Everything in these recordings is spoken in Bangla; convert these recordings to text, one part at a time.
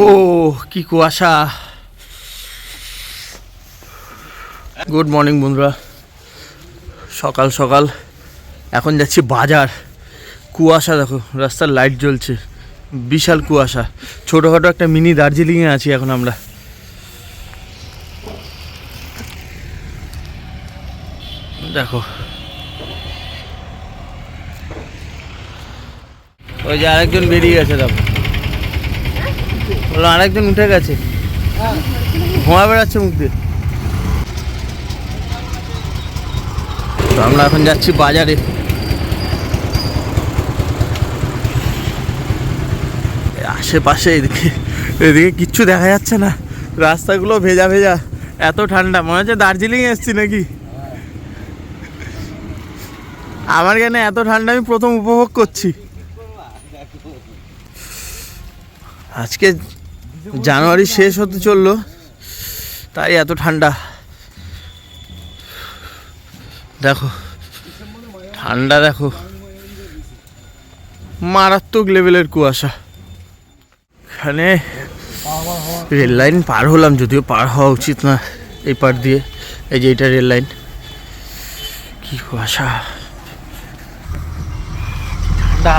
ও কি কুয়াশা। গুড মর্নিং বন্ধুরা, সকাল সকাল এখন যাচ্ছি বাজার। কুয়াশা দেখো, রাস্তার লাইট জ্বলছে, বিশাল কুয়াশা। ছোটোখাটো একটা মিনি দার্জিলিংয়ে আছি এখন আমরা। দেখো ওই যে আরেকজন বেরিয়ে গেছে, দেখো বলো আরেকজন উঠে গেছে, ধোঁয়া বেড়াচ্ছে মুখ দিয়ে। তো আমরা এখন যাচ্ছি বাজারে। আশেপাশে এদিকে কিচ্ছু দেখা যাচ্ছে না, রাস্তাগুলো ভেজা ভেজা, এত ঠান্ডা, মনে হচ্ছে দার্জিলিং এসছি নাকি। আমার কেন এত ঠান্ডা আমি প্রথম উপভোগ করছি। আজকে জানুয়ারি শেষ হতে চললো, তাই এত ঠান্ডা। দেখো ঠান্ডা, দেখো মারাত্মক লেভেলের কুয়াশা। এখানে রেল লাইন পার হলাম, যদিও পার হওয়া উচিত না এই পার দিয়ে। এই যে এটা রেল লাইন। কি কুয়াশা, ঠান্ডা।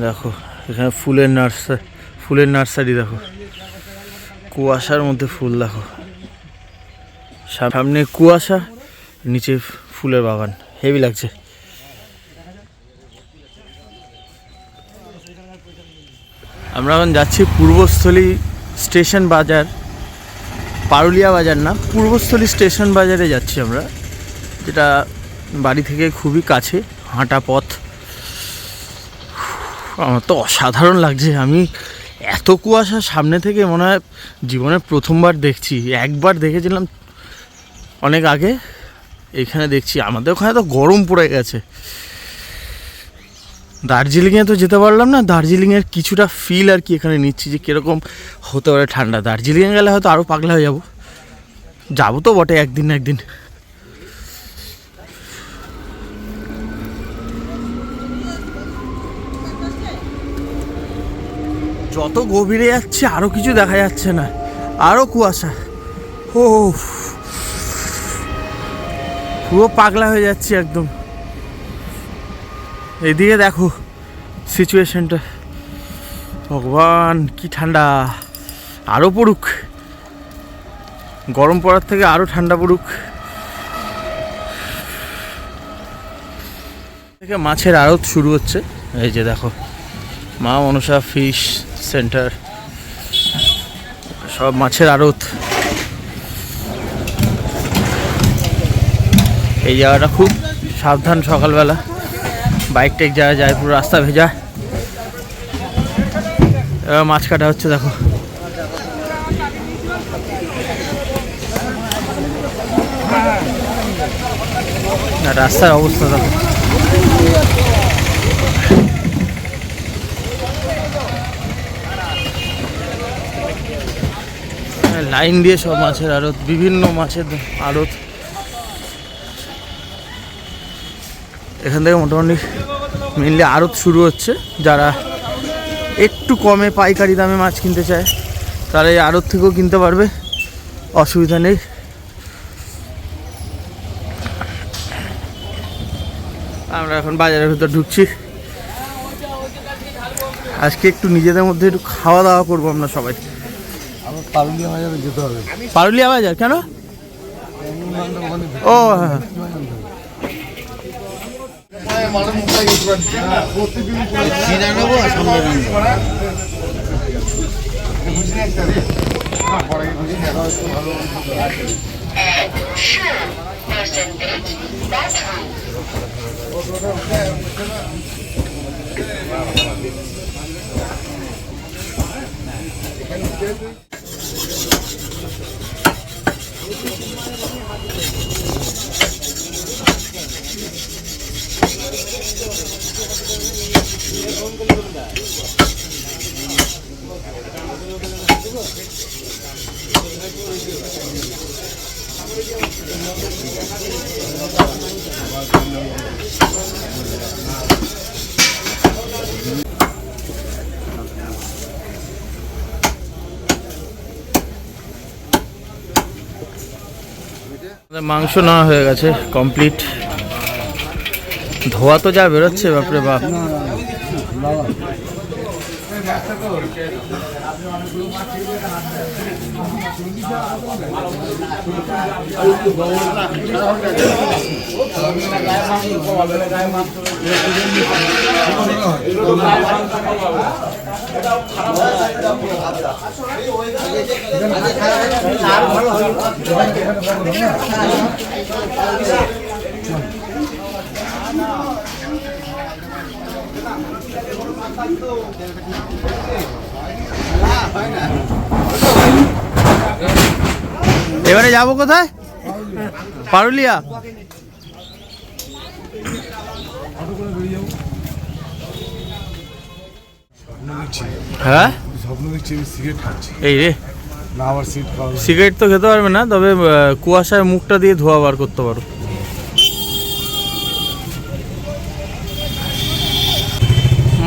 দেখো এখানে ফুলের নার্সারি দেখো, কুয়াশার মধ্যে ফুল দেখো, সামনে কুয়াশা, নিচে ফুলের বাগান, হেভি লাগছে। আমরা এখন যাচ্ছি পূর্বস্থলী স্টেশন বাজার, পারুলিয়া বাজার না, পূর্বস্থলী স্টেশন বাজারে যাচ্ছি আমরা, যেটা বাড়ি থেকে খুবই কাছে, হাঁটা পথ। আমার তো অসাধারণ লাগছে। আমি এত কুয়াশা সামনে থেকে মনে হয় জীবনে প্রথমবার দেখছি। একবার দেখেছিলাম অনেক আগে, এখানে দেখছি। আমাদের ওখানে তো গরম পড়ে গেছে। দার্জিলিংয়ে তো যেতে পারলাম না, দার্জিলিংয়ের কিছুটা ফিল আর কি এখানে নিচ্ছি, যে কীরকম হতে পারে ঠান্ডা। দার্জিলিংয়ে গেলে হয়তো আরও পাগলা হয়ে যাবো তো বটে একদিন না একদিন। যত গভীরে যাচ্ছে আরও কিছু দেখা যাচ্ছে না, আরও কুয়াশা। ও পুরো পাগলা হয়ে যাচ্ছি একদম। এদিকে দেখো সিচুয়েশনটা, ভগবান কি ঠান্ডা। আরও পড়ুক, গরম পড়ার থেকে আরও ঠান্ডা পড়ুক। থেকে মাছের আড়ত শুরু হচ্ছে। এই যে দেখো, মা মনসা ফিশ সেন্টার, সব মাছের আড়ত। এই জায়গাটা খুব সাবধান, সকালবেলা বাইক টেক যাওয়া যায়, পুরো রাস্তা ভেজা। এবার মাছ কাটা হচ্ছে, দেখো রাস্তার অবস্থা দেখো। লাইন দিয়ে সব মাছের আড়ত, বিভিন্ন মাছের আড়ত। এখান থেকে মোটামুটি মেনলি আড়ত শুরু হচ্ছে। যারা একটু কমে পাইকারি দামে মাছ কিনতে চায় তারা এই আড়ত থেকেও কিনতে পারবে, অসুবিধা নেই। আমরা এখন বাজারের ভিতর ঢুকছি। আজকে একটু নিজেদের মধ্যে একটু খাওয়া দাওয়া করবো আমরা সবাই। পারুলিয়া বাজারে যেতে হবে। পারুলিয়া বাজার কেন? ও হ্যাঁ, মাংস নেওয়া হয়ে গেছে কমপ্লিট। ধোয়া তো যা বেরোচ্ছে বাপরে বাপ। এবারে যাবো কোথায়? পারুলিয়া। হ্যাঁ এই রে, সিগারেট তো খেতে পারবে না, তবে কুয়াশায় মুখটা দিয়ে ধোয়া বার করতে পারো।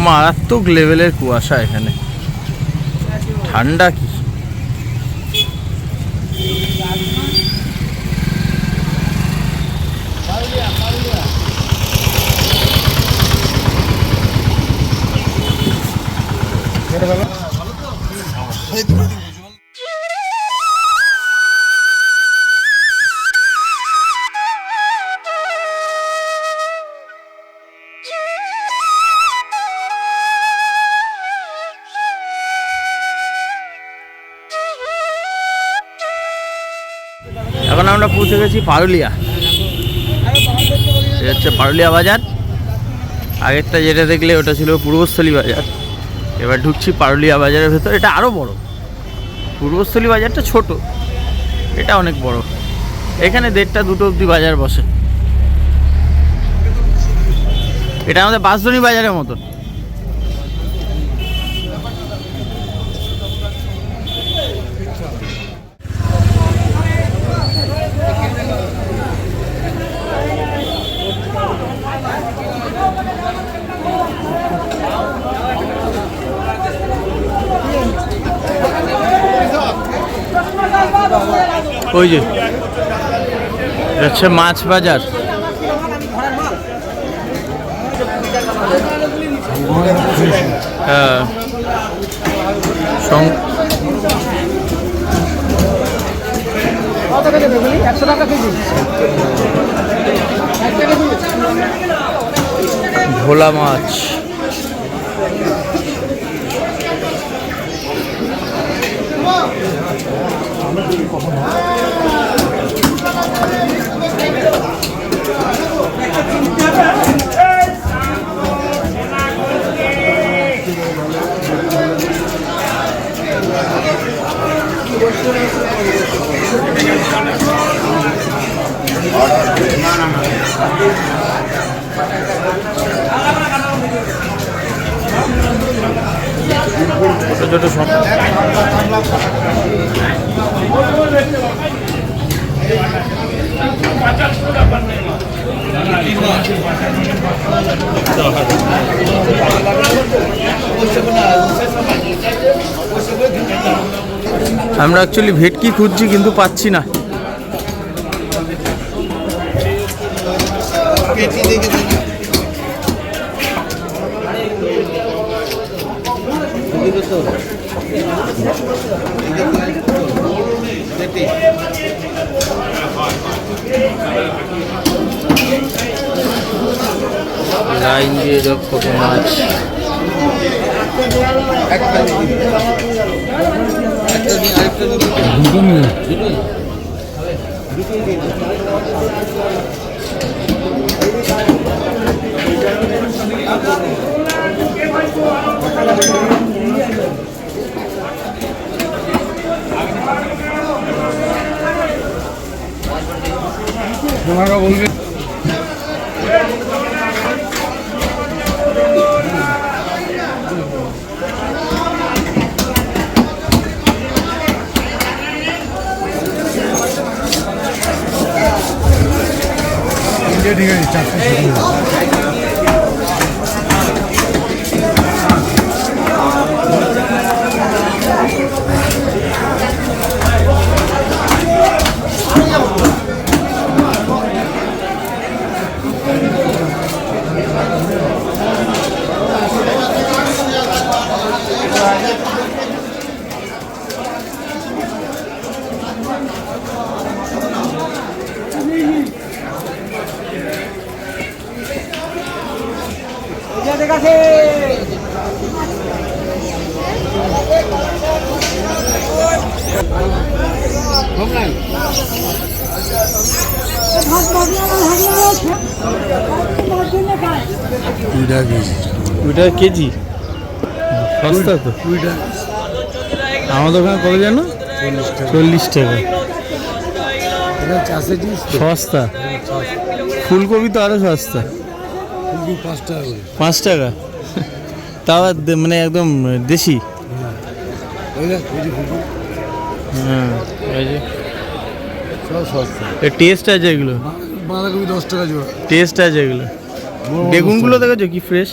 মারাত্মক লেভেলের কুয়াশা এখানে, ঠান্ডা কি। এখন আমরা পৌঁছে গেছি পারুলিয়া। এটা হচ্ছে পারুলিয়া বাজার। আগেরটা যেটা দেখলে ওটা ছিল পূর্বস্থলী বাজার। এবার ঢুকছি পারুলিয়া বাজারের ভেতর। এটা আরও বড়, পূর্বস্থলী বাজারটা ছোট, এটা অনেক বড়। এখানে 1:30 2টো অবধি বাজার বসে। এটা আমাদের বাঁশদ্রোণী বাজারের মতন। ওই যে হচ্ছে মাছ বাজার। হ্যাঁ, ভোলা মাছ। ছোট ছোট সব আমরা অ্যাকচুয়ালি ভেটকি খুঁজছি কিন্তু পাচ্ছি না। লাইন দিয়ে যোগ কত মাছ। তোমাকে বলবে ঠিক আছে চারশো কুড়ি টাকা কেজি সস্তা তো। 20 টাকা আমাদের ওখানে কত জানো? 40 টাকা। এটা চাষের জিনিস তো। সস্তা। ফুলকপি তো আরো সস্তা, ফুলকপি 5 টাকা করে। 5 টাকা। তাও মানে একদম দেশি। ওই দেখ কেজি ফুলকপি হ্যাঁ, এই যে সব সস্তা। টেস্ট আছে এগুলো, বাঁধাকপি 10 টাকা জোড়া। টেস্ট আছে এগুলো। বেগুনগুলো দেখেছো কি ফ্রেশ।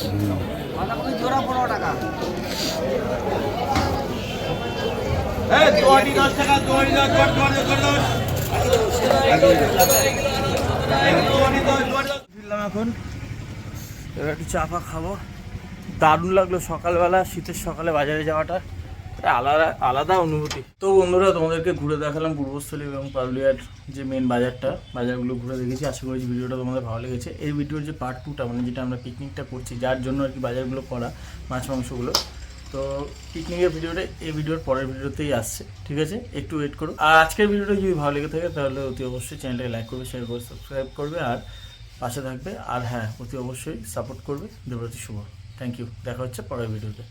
ফিরলাম এখন, এবার একটু চা ফা খাবো। দারুণ লাগলো সকালবেলা, শীতের সকালে বাজারে যাওয়াটা একটা আলাদা আলাদা অনুভূতি। তো বন্ধুরা, তোমাদেরকে ঘুরে দেখালাম পূর্বস্থলী এবং পারুলিয়ার যে মেন বাজারগুলো ঘুরে দেখেছি। আশা করি ভিডিওটা তোমাদের ভালো লেগেছে। এই ভিডিওর যে পার্ট 2টা, মানে যেটা আমরা পিকনিকটা করছি, যার জন্য আর কি বাজারগুলো করা, মাছ মাংসগুলো, তো পিকনিকের ভিডিওটা এই ভিডিওর পরের ভিডিওতেই আসছে, ঠিক আছে? একটু ওয়েট করো। আর আজকের ভিডিওটা যদি ভালো লেগে থাকে তাহলে অতি অবশ্যই চ্যানেলটাকে লাইক করবে, শেয়ার করবে, সাবস্ক্রাইব করবে আর পাশে থাকবে। আর হ্যাঁ, অতি অবশ্যই সাপোর্ট করবে। দেবরাত্রি শুভ। Thank you. দেখা হচ্ছে পরের ভিডিওতে।